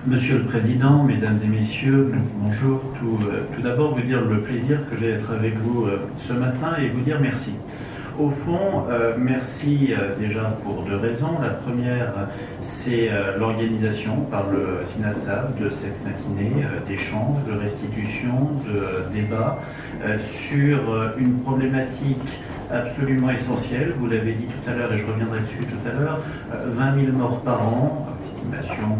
Monsieur le Président, Mesdames et Messieurs, bonjour. Tout d'abord, vous dire le plaisir que j'ai d'être avec vous ce matin et vous dire merci. Au fond, merci déjà pour deux raisons. La première, c'est l'organisation par le SINASAF de cette matinée d'échange, de restitution, de débat sur une problématique absolument essentielle. Vous l'avez dit tout à l'heure et je reviendrai dessus tout à l'heure, 20 000 morts par an, estimation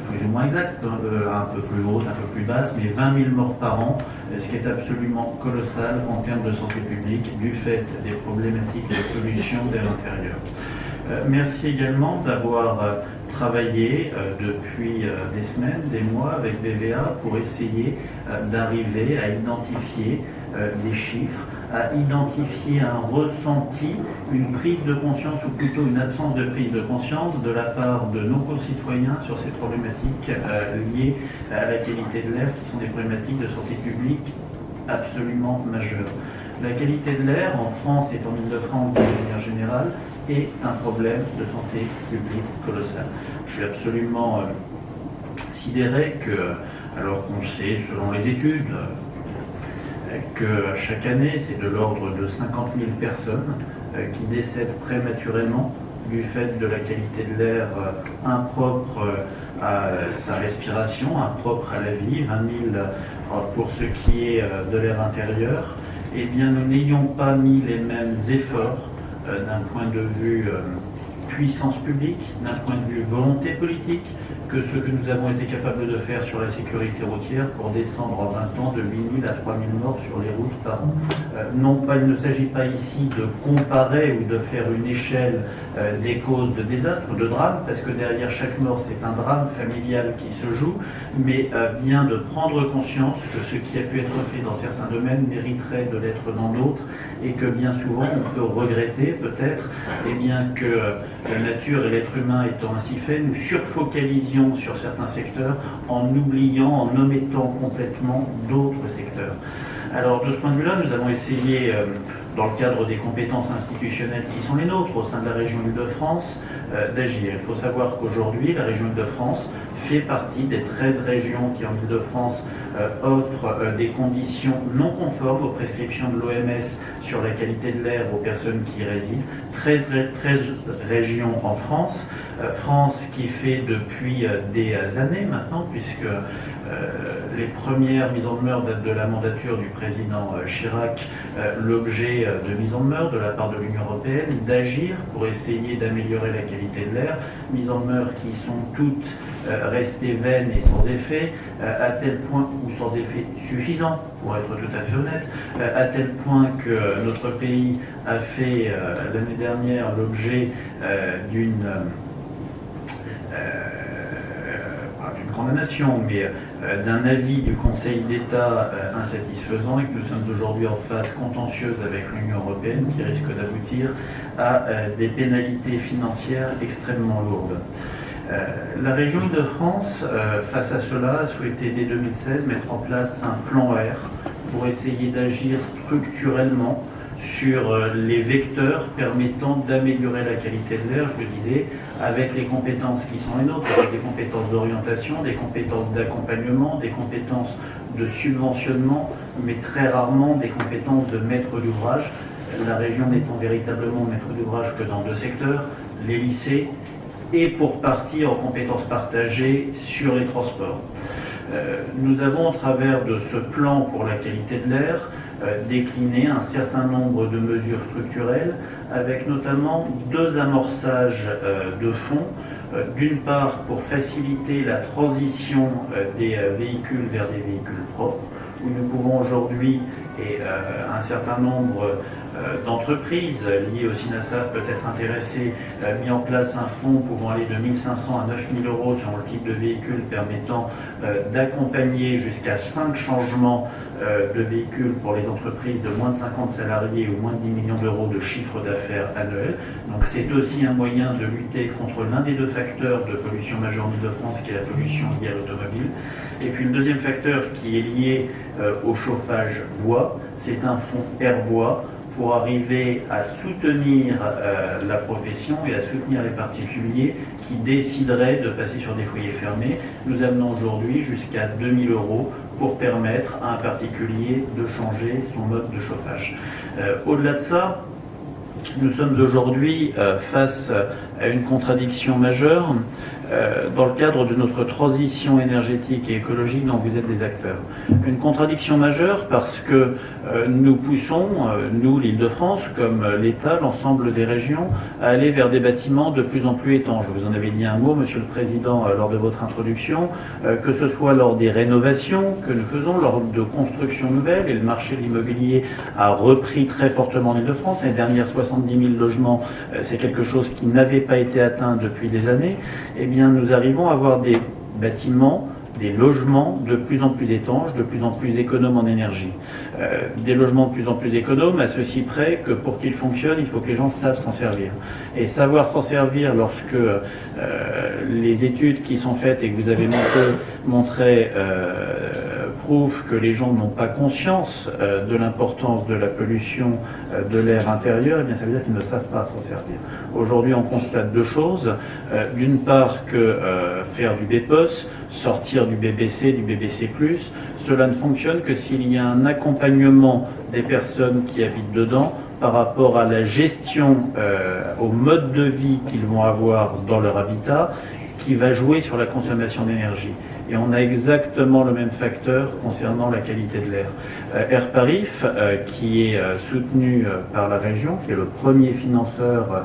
plus ou moins exacte, un peu plus haute, un peu plus basse, mais 20 000 morts par an, ce qui est absolument colossal en termes de santé publique du fait des problématiques de pollution de l'intérieur. Merci également d'avoir travaillé depuis des semaines, des mois avec BVA pour essayer d'arriver à identifier des chiffres, à identifier un ressenti, une prise de conscience ou plutôt une absence de prise de conscience de la part de nos concitoyens sur ces problématiques liées à la qualité de l'air qui sont des problématiques de santé publique absolument majeures. La qualité de l'air en France et en Île-de-France de manière générale est un problème de santé publique colossal. Je suis absolument sidéré que, alors qu'on sait, selon les études, que chaque année, c'est de l'ordre de 50 000 personnes qui décèdent prématurément du fait de la qualité de l'air impropre à sa respiration, impropre à la vie, 20 000 pour ce qui est de l'air intérieur, eh bien nous n'ayons pas mis les mêmes efforts d'un point de vue puissance publique, d'un point de vue volonté politique, que ce que nous avons été capables de faire sur la sécurité routière pour descendre en 20 ans de 8 000 à 3 000 morts sur les routes par an. Non pas, il ne s'agit pas ici de comparer ou de faire une échelle des causes de désastres, de drames, parce que derrière chaque mort, c'est un drame familial qui se joue, mais bien de prendre conscience que ce qui a pu être fait dans certains domaines mériterait de l'être dans d'autres, et que bien souvent, on peut regretter peut-être bien que la nature et l'être humain étant ainsi fait, nous surfocalisions sur certains secteurs en oubliant, en omettant complètement d'autres secteurs. Alors de ce point de vue-là, nous avons essayé, dans le cadre des compétences institutionnelles qui sont les nôtres au sein de la région Île-de-France, d'agir. Il faut savoir qu'aujourd'hui, la région Île-de-France fait partie des 13 régions qui, en Île-de-France, offrent des conditions non conformes aux prescriptions de l'OMS sur la qualité de l'air aux personnes qui y résident. 13 régions en France. France qui fait depuis des années maintenant, puisque les premières mises en demeure datent de la mandature du président Chirac, l'objet de mise en demeure de la part de l'Union européenne, d'agir pour essayer d'améliorer la qualité de l'air, mises en demeure qui sont toutes restées vaines et sans effet, à tel point, ou sans effet suffisant, pour être tout à fait honnête, à tel point que notre pays a fait l'année dernière l'objet d'une condamnation, mais d'un avis du Conseil d'État insatisfaisant, et que nous sommes aujourd'hui en phase contentieuse avec l'Union européenne qui risque d'aboutir à des pénalités financières extrêmement lourdes. La région Île-de-France, face à cela, a souhaité dès 2016 mettre en place un plan R pour essayer d'agir structurellement sur les vecteurs permettant d'améliorer la qualité de l'air, je le disais, avec les compétences qui sont les nôtres, avec des compétences d'orientation, des compétences d'accompagnement, des compétences de subventionnement, mais très rarement des compétences de maître d'ouvrage. La région n'étant véritablement maître d'ouvrage que dans deux secteurs, les lycées, et pour partie en compétences partagées sur les transports. Nous avons, au travers de ce plan pour la qualité de l'air, décliné un certain nombre de mesures structurelles, avec notamment deux amorçages de fonds. D'une part, pour faciliter la transition des véhicules vers des véhicules propres, où nous pouvons aujourd'hui, et un certain nombre d'entreprises liées au SINASAF peut être intéressées, mis en place un fonds pouvant aller de 1 500 à 9 000 euros selon le type de véhicule, permettant d'accompagner jusqu'à 5 changements de véhicules pour les entreprises de moins de 50 salariés ou moins de 10 millions d'euros de chiffre d'affaires annuel. Donc c'est aussi un moyen de lutter contre l'un des deux facteurs de pollution majeure en Île-de-France, qui est la pollution liée à l'automobile. Et puis le deuxième facteur qui est lié au chauffage bois, c'est un fonds air-bois pour arriver à soutenir la profession et à soutenir les particuliers qui décideraient de passer sur des foyers fermés. Nous amenons aujourd'hui jusqu'à 2 000 € pour permettre à un particulier de changer son mode de chauffage. Au-delà de ça, nous sommes aujourd'hui face à une contradiction majeure dans le cadre de notre transition énergétique et écologique dont vous êtes des acteurs. Une contradiction majeure parce que nous poussons, nous l'Île-de-France, comme l'État, l'ensemble des régions, à aller vers des bâtiments de plus en plus étanches. Vous en avez dit un mot, Monsieur le Président, lors de votre introduction, que ce soit lors des rénovations que nous faisons, lors de constructions nouvelles, et le marché de l'immobilier a repris très fortement en Île-de-France. Les dernières 70 000 logements, c'est quelque chose qui n'avait pas été atteint depuis des années. Eh bien, nous arrivons à avoir des bâtiments, des logements de plus en plus étanches, de plus en plus économes en énergie. Des logements de plus en plus économes, à ceci près que pour qu'ils fonctionnent, il faut que les gens savent s'en servir. Et savoir s'en servir lorsque les études qui sont faites et que vous avez montré prouvent que les gens n'ont pas conscience de l'importance de la pollution de l'air intérieur, eh bien ça veut dire qu'ils ne savent pas s'en servir. Aujourd'hui, on constate deux choses. D'une part, que faire du BPOS, sortir du BBC, du BBC+, cela ne fonctionne que s'il y a un accompagnement des personnes qui habitent dedans par rapport à la gestion, au mode de vie qu'ils vont avoir dans leur habitat, qui va jouer sur la consommation d'énergie. Et on a exactement le même facteur concernant la qualité de l'air. Airparif, qui est soutenu par la région, qui est le premier financeur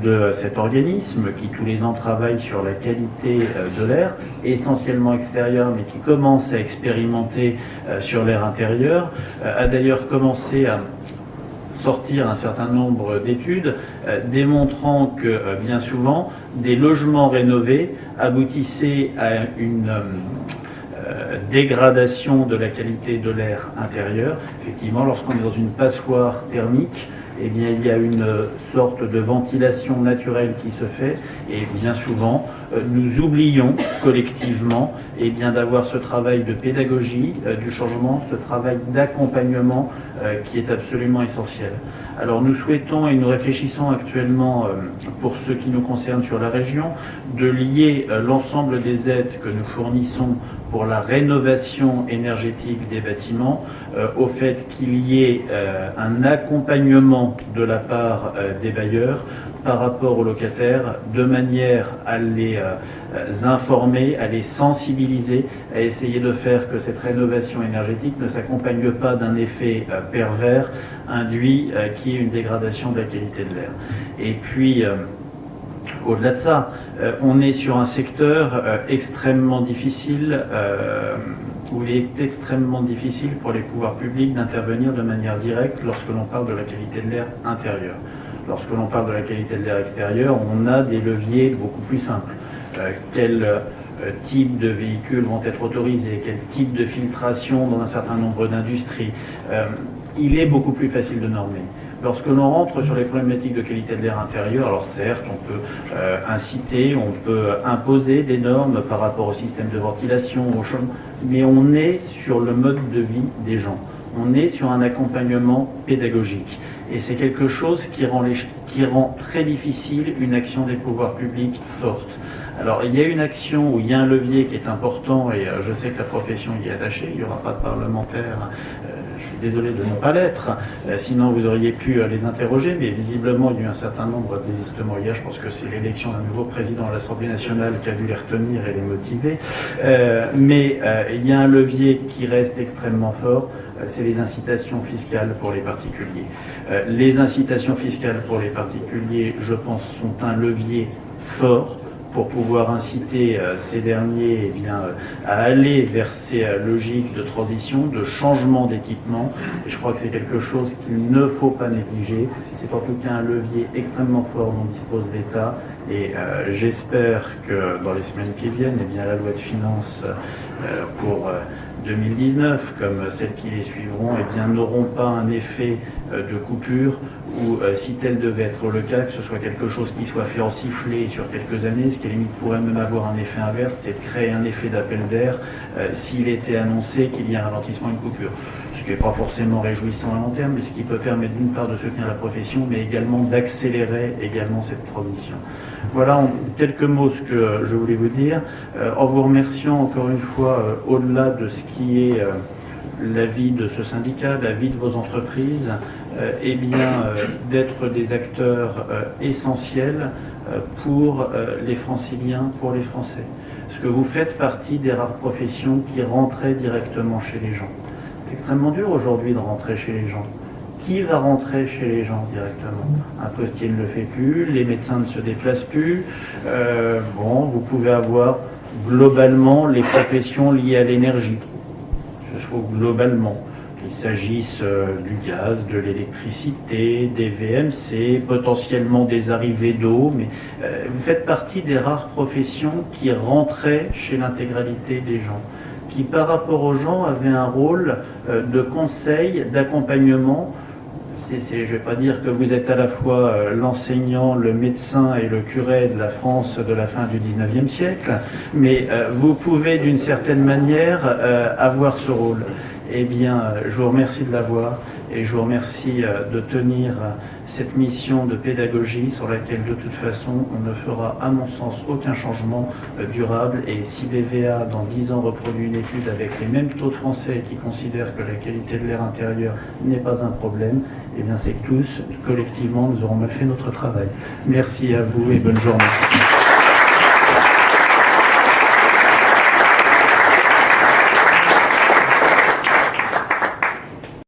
de cet organisme, qui tous les ans travaille sur la qualité de l'air, essentiellement extérieur, mais qui commence à expérimenter sur l'air intérieur, a d'ailleurs commencé à sortir un certain nombre d'études démontrant que bien souvent des logements rénovés aboutissaient à une dégradation de la qualité de l'air intérieur. Effectivement, lorsqu'on est dans une passoire thermique, eh bien, il y a une sorte de ventilation naturelle qui se fait et bien souvent nous oublions collectivement eh bien, d'avoir ce travail de pédagogie du changement, ce travail d'accompagnement qui est absolument essentiel. Alors nous souhaitons et nous réfléchissons actuellement pour ce qui nous concerne sur la région de lier l'ensemble des aides que nous fournissons pour la rénovation énergétique des bâtiments au fait qu'il y ait un accompagnement de la part des bailleurs par rapport aux locataires, de manière à les informer, à les sensibiliser, à essayer de faire que cette rénovation énergétique ne s'accompagne pas d'un effet pervers induit qui est une dégradation de la qualité de l'air. Et puis, au-delà de ça, on est sur un secteur extrêmement difficile, où il est extrêmement difficile pour les pouvoirs publics d'intervenir de manière directe lorsque l'on parle de la qualité de l'air intérieur. Lorsque l'on parle de la qualité de l'air extérieur, on a des leviers beaucoup plus simples. Quel type de véhicules vont être autorisés, quel type de filtration dans un certain nombre d'industries. Il est beaucoup plus facile de normer. Lorsque l'on rentre sur les problématiques de qualité de l'air intérieur, alors certes, on peut inciter, on peut imposer des normes par rapport au système de ventilation, au chauffement, mais on est sur le mode de vie des gens. On est sur un accompagnement pédagogique. Et c'est quelque chose qui rend très difficile une action des pouvoirs publics forte. Alors, il y a une action où il y a un levier qui est important, et je sais que la profession y est attachée, il n'y aura pas de parlementaires, je suis désolé de ne pas l'être, sinon vous auriez pu les interroger, mais visiblement il y a eu un certain nombre de désistements hier, je pense que c'est l'élection d'un nouveau président de l'Assemblée nationale qui a dû les retenir et les motiver, mais il y a un levier qui reste extrêmement fort, c'est les incitations fiscales pour les particuliers. Les incitations fiscales pour les particuliers, je pense, sont un levier fort pour pouvoir inciter ces derniers à aller vers ces logiques de transition, de changement d'équipement. Et je crois que c'est quelque chose qu'il ne faut pas négliger. C'est en tout cas un levier extrêmement fort dont dispose l'État. Et j'espère que dans les semaines qui viennent, la loi de finances pour 2019, comme celles qui les suivront, n'auront pas un effet de coupure ou si tel devait être le cas, que ce soit quelque chose qui soit fait en sifflet sur quelques années, ce qui à la limite pourrait même avoir un effet inverse, c'est de créer un effet d'appel d'air s'il était annoncé qu'il y a un ralentissement, une coupure. ce qui n'est pas forcément réjouissant à long terme, mais ce qui peut permettre d'une part de soutenir la profession, mais également d'accélérer également cette transition. Voilà en quelques mots ce que je voulais vous dire, en vous remerciant encore une fois, au-delà de ce qui est la vie de ce syndicat, la vie de vos entreprises, eh bien d'être des acteurs essentiels pour les franciliens, pour les Français. Parce que vous faites partie des rares professions qui rentraient directement chez les gens. C'est extrêmement dur aujourd'hui de rentrer chez les gens. Qui va rentrer chez les gens directement? Un postier ne le fait plus, les médecins ne se déplacent plus. Vous pouvez avoir globalement les professions liées à l'énergie. Je trouve globalement qu'il s'agisse du gaz, de l'électricité, des VMC, potentiellement des arrivées d'eau, mais vous faites partie des rares professions qui rentraient chez l'intégralité des gens, qui par rapport aux gens avaient un rôle de conseil, d'accompagnement. Je ne vais pas dire que vous êtes à la fois l'enseignant, le médecin et le curé de la France de la fin du 19e siècle, mais vous pouvez d'une certaine manière avoir ce rôle. Eh bien, je vous remercie de l'avoir et je vous remercie de tenir cette mission de pédagogie sur laquelle de toute façon on ne fera à mon sens aucun changement durable, et si BVA dans 10 ans reproduit une étude avec les mêmes taux de Français qui considèrent que la qualité de l'air intérieur n'est pas un problème, eh bien c'est que tous, collectivement, nous aurons mal fait notre travail. Merci à vous et bonne journée.